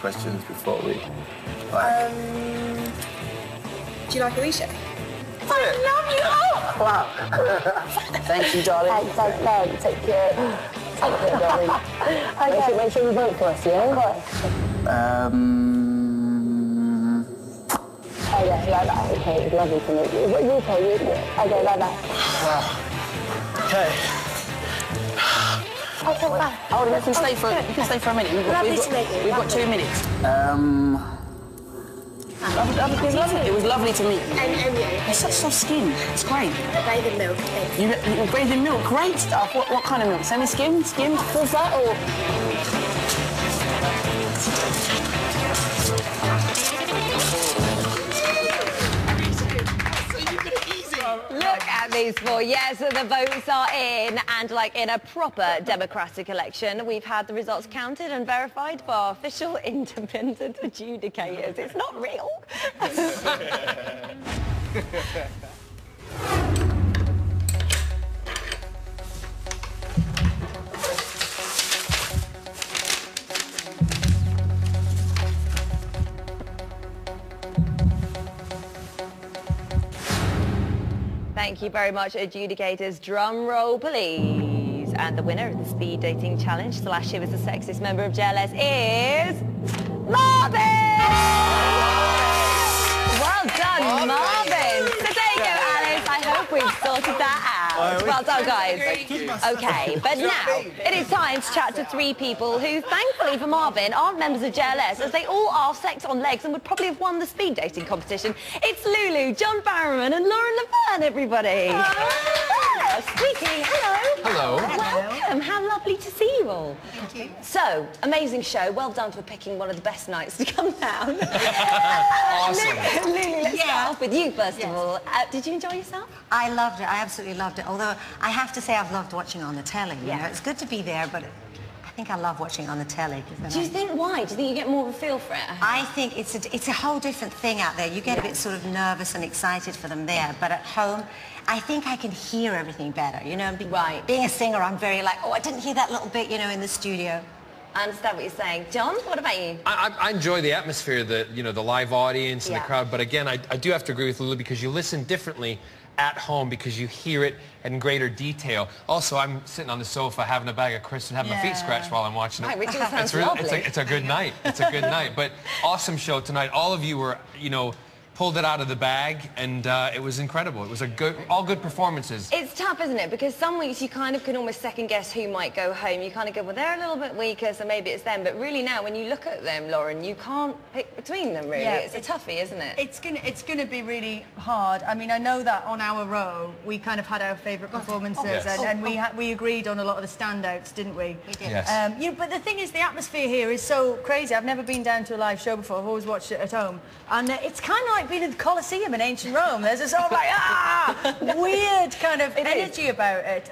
questions before we... Do you like Alicia? I love you! Oh! Wow. Thank you, darling. Thanks. Take care. Take care, darling. Okay. Make sure you vote for us, yeah? Of course. Oh, yeah, bye-bye. Okay, it's lovely to meet you. You okay? Okay, bye-bye. Okay. Okay, bye. Oh, you can stay for a minute. We've got 2 minutes. It was lovely to meet you. And you. You're such soft skin. It's great. Bathe in milk. You bathe in milk. Great stuff. What kind of milk? Semi-skimmed? Skimmed? Full fat or...? Look at these four. Yes, so the votes are in, and like in a proper democratic election, we've had the results counted and verified by our official independent adjudicators. It's not real. Thank you very much, adjudicators. Drum roll, please. And the winner of the speed dating challenge / she was the sexiest member of JLS is... Marvin! Well done, Marvin. So there you go, Alice. I hope we've sorted that out. Well done, guys. Okay, but now it is time to chat to 3 people who, thankfully for Marvin, aren't members of JLS, as they all are sex on legs and would probably have won the speed dating competition. It's Lulu, John Barrowman and Lauren Laverne, everybody. Hello. Speaking. Hello. Hello. Welcome. How lovely to see you all. Thank you. So, amazing show. Well done for picking one of the best nights to come down. Awesome. Lulu, let's start off with you first of all. Did you enjoy yourself? I loved it. I absolutely loved it. Although I have to say I've loved watching it on the telly. You know, it's good to be there, but I think I love watching it on the telly. Do you think why? Do you think you get more of a feel for it? I think it's a whole different thing out there. You get a bit sort of nervous and excited for them there, but at home, I think I can hear everything better. You know, being a singer, I'm very like, oh, I didn't hear that little bit, you know, in the studio. I understand what you're saying. John, what about you? I enjoy the atmosphere, the live audience and the crowd, but again, I do have to agree with Lulu because you listen differently at home because you hear it in greater detail. Also, I'm sitting on the sofa having a bag of crisps and having my feet scratched while I'm watching it. Which sounds lovely. It's a good night. It's a good night. But awesome show tonight. All of you were, pulled it out of the bag, and it was incredible. It was all good performances. It's tough, isn't it? Because some weeks you kind of can almost second guess who might go home. You kind of go, well, they're a little bit weaker, so maybe it's them. But really now, when you look at them, Lauren, you can't pick between them, really. Yeah, it's a toughie, isn't it? It's gonna be really hard. I mean, I know that on our row, we kind of had our favourite performances, and we agreed on a lot of the standouts, didn't we? We did. Yes. But the thing is, the atmosphere here is so crazy. I've never been down to a live show before. I've always watched it at home. And it's kind of like being in the Colosseum in ancient Rome. There's a sort of like, weird kind of energy about it.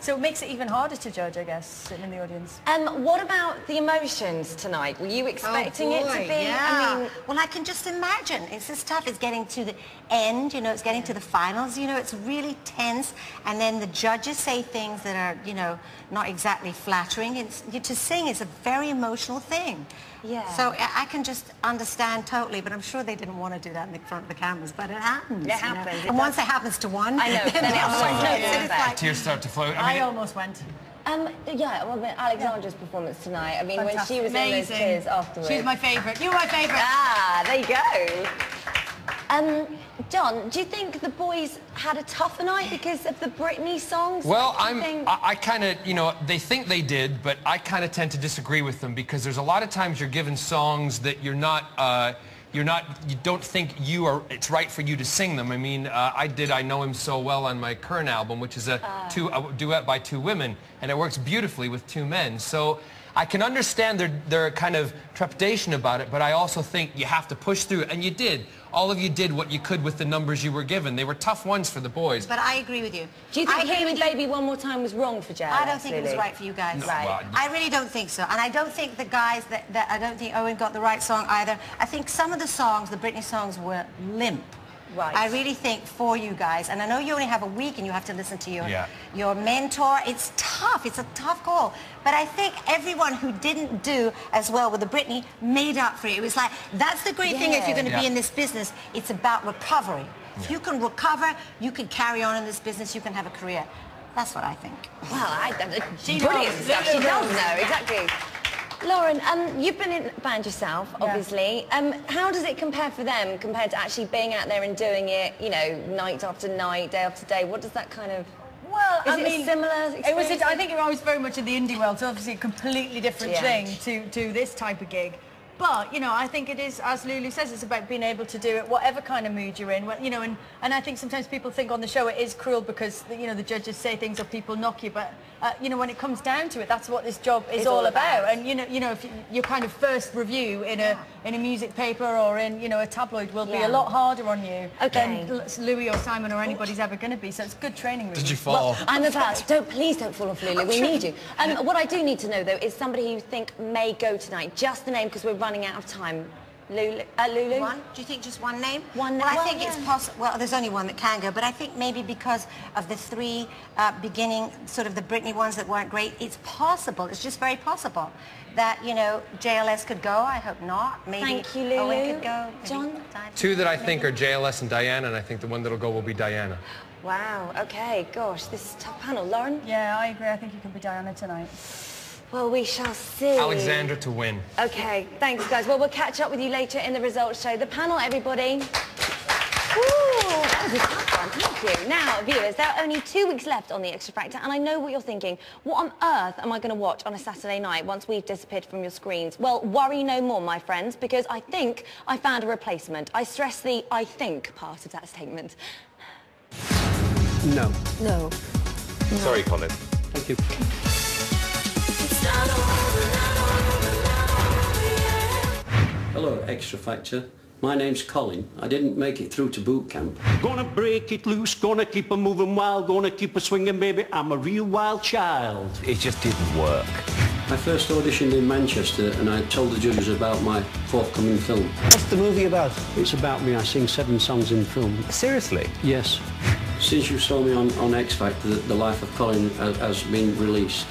So it makes it even harder to judge, I guess, sitting in the audience. What about the emotions tonight? Were you expecting it to be? Yeah. I mean, well, I can just imagine. It's just tough. It's getting to the end, it's getting to the finals, it's really tense. And then the judges say things that are, not exactly flattering. To sing is a very emotional thing. Yeah. So I can just understand totally, but I'm sure they didn't want to do that in the front of the cameras, but it happens. It happens. And once it happens to one, I know. Then it always like, tears start to flow. I almost went. Alexandra's performance tonight. I mean, when she was in those tears afterwards. She's my favourite. You're my favourite. Ah, there you go. John, do you think the boys had a tougher night because of the Britney songs? Well, I kind of, they think they did, but I kind of tend to disagree with them because there's a lot of times you're given songs that you don't think it's right for you to sing them. I mean, I Know Him So Well on my current album, which is a duet by 2 women, and it works beautifully with 2 men. So I can understand their kind of trepidation about it, but I also think you have to push through it, and you did. All of you did what you could with the numbers you were given. They were tough ones for the boys. But I agree with you. Do you think hearing Baby One More Time was wrong for JLS? I don't think it was right for you guys. No, right. well, I really don't think so. And I don't think the guys I don't think Owen got the right song either. I think some of the songs, the Britney songs, were limp. Right. I really think for you guys, and I know you only have a week and you have to listen to your mentor. It's tough. It's a tough call. But I think everyone who didn't do as well with the Britney made up for it. It was like, that's the great thing if you're going to be in this business. It's about recovery. If you can recover, you can carry on in this business, you can have a career. That's what I think. Well, she's brilliant stuff. She does know, exactly. Lauren, you've been in a band yourself, obviously. How does it compare for them compared to actually being out there and doing it, you know, night after night, day after day? What does that kind of... Well, I mean, similar experience? I think I was very much in the indie world, so obviously a completely different thing to this type of gig. But, you know, I think it is, as Lulu says, it's about being able to do it whatever kind of mood you're in. You know, and I think sometimes people think on the show it is cruel because, you know, the judges say things or people knock you. But, you know, when it comes down to it, that's what this job is all about. And, you know, if your kind of first review in a music paper or in, you know, a tabloid will be a lot harder on you than Louis or Simon or anybody's ever going to be. So it's good training, really. Did you fall? Well, I'm about to. Please don't fall off, Lulu. We need you. What I do need to know, though, is somebody who you think may go tonight. Just the name, because we're running out of time. Lulu? One? Do you think just one name? One name? Well, I think it's possible. Well, there's only one that can go, but I think maybe because of the three beginning, sort of the Britney ones that weren't great, it's possible. It's just very possible that, you know, JLS could go. I hope not. Maybe Thank you, Lulu. Owen could go. John? Two that I think are JLS and Diana, and I think the one that'll go will be Diana. Wow, okay, gosh, this is a tough panel. Lauren? Yeah, I agree. I think you can be Diana tonight. Well, we shall see. Alexandra to win. Okay, thanks, guys. Well, we'll catch up with you later in the results show. The panel, everybody. Ooh, that was a tough one, thank you. Now, viewers, there are only 2 weeks left on the Xtra Factor, and I know what you're thinking. What on earth am I going to watch on a Saturday night once we've disappeared from your screens? Well, worry no more, my friends, because I think I found a replacement. I stress the I think part of that statement. No. No. Sorry, Colin. Thank you. Hello, Xtra Factor. My name's Colin. I didn't make it through to boot camp. Gonna break it loose, gonna keep 'em moving wild, gonna keep 'em swinging, baby. I'm a real wild child. It just didn't work. I first auditioned in Manchester and I told the judges about my forthcoming film. What's the movie about? It's about me. I sing 7 songs in the film. Seriously? Yes. Since you saw me on X Factor, The Life of Colin has been released.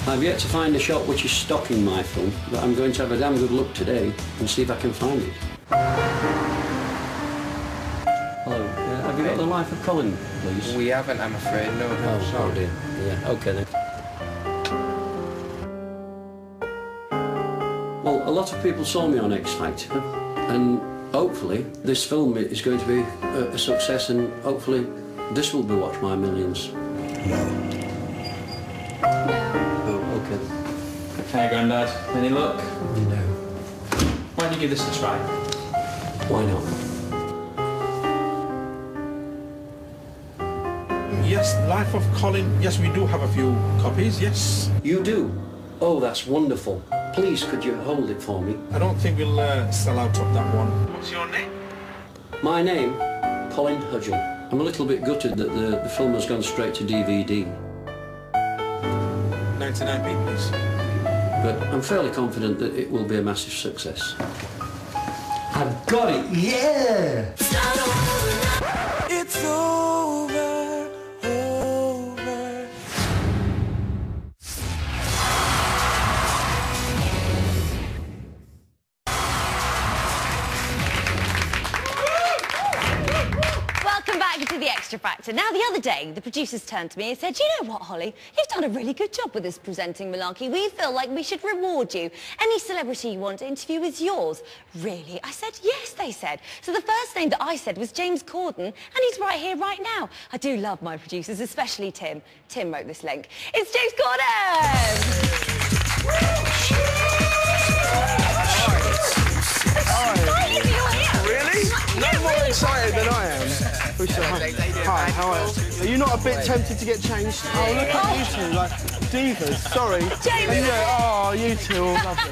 I've yet to find a shot which is stocking my film, but I'm going to have a damn good look today and see if I can find it. Hello, have you got The Life of Colin, please? We haven't, I'm afraid. No, Oh, sorry. dear. Yeah, okay then. Well, a lot of people saw me on X Factor, and hopefully this film is going to be a success, and hopefully this will be watched by millions. No. Oh, okay. Okay, Grandad. Any luck? No. Why don't you give this a try? Why not? Yes, Life of Colin. Yes, we do have a few copies, yes. You do? Oh, that's wonderful. Please, could you hold it for me? I don't think we'll sell out of that one. What's your name? My name, Colin Hudgel. I'm a little bit gutted that the film has gone straight to DVD. 99p, please. But I'm fairly confident that it will be a massive success. I've got it, yeah! It's over. Welcome back to the Xtra Factor. Now, the other day, the producers turned to me and said, you know what, Holly? You've done a really good job with this presenting malarkey. We feel like we should reward you. Any celebrity you want to interview is yours. Really? I said, yes, they said. So the first name that I said was James Corden, and he's right here, right now. I do love my producers, especially Tim. Tim wrote this link. It's James Corden! Really? No more excited than I am. Hi, how are you? Are you not a bit tempted to get changed? Oh, look at you two, like divas. Sorry. James. Yeah, oh, you two are lovely.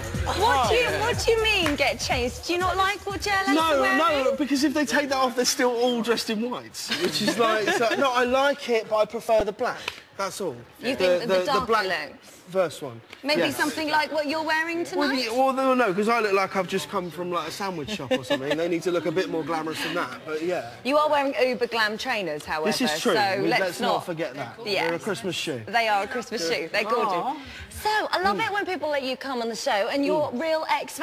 What do you mean, get changed? Do you not like what JLS are wearing? No, because if they take that off, they're still all dressed in white, which is like, no, I like it, but I prefer the black. That's all. You think the darker black looks? First one. Maybe yes. something like what you're wearing tonight? Well, no, because I look like I've just come from like a sandwich shop or something. They need to look a bit more glamorous than that, but yeah. You are wearing uber glam trainers, however. This is true. So let's not forget that. Yes. They're a Christmas shoe. They are a Christmas shoe. They're gorgeous. So I love it when people let you come on the show and you're real X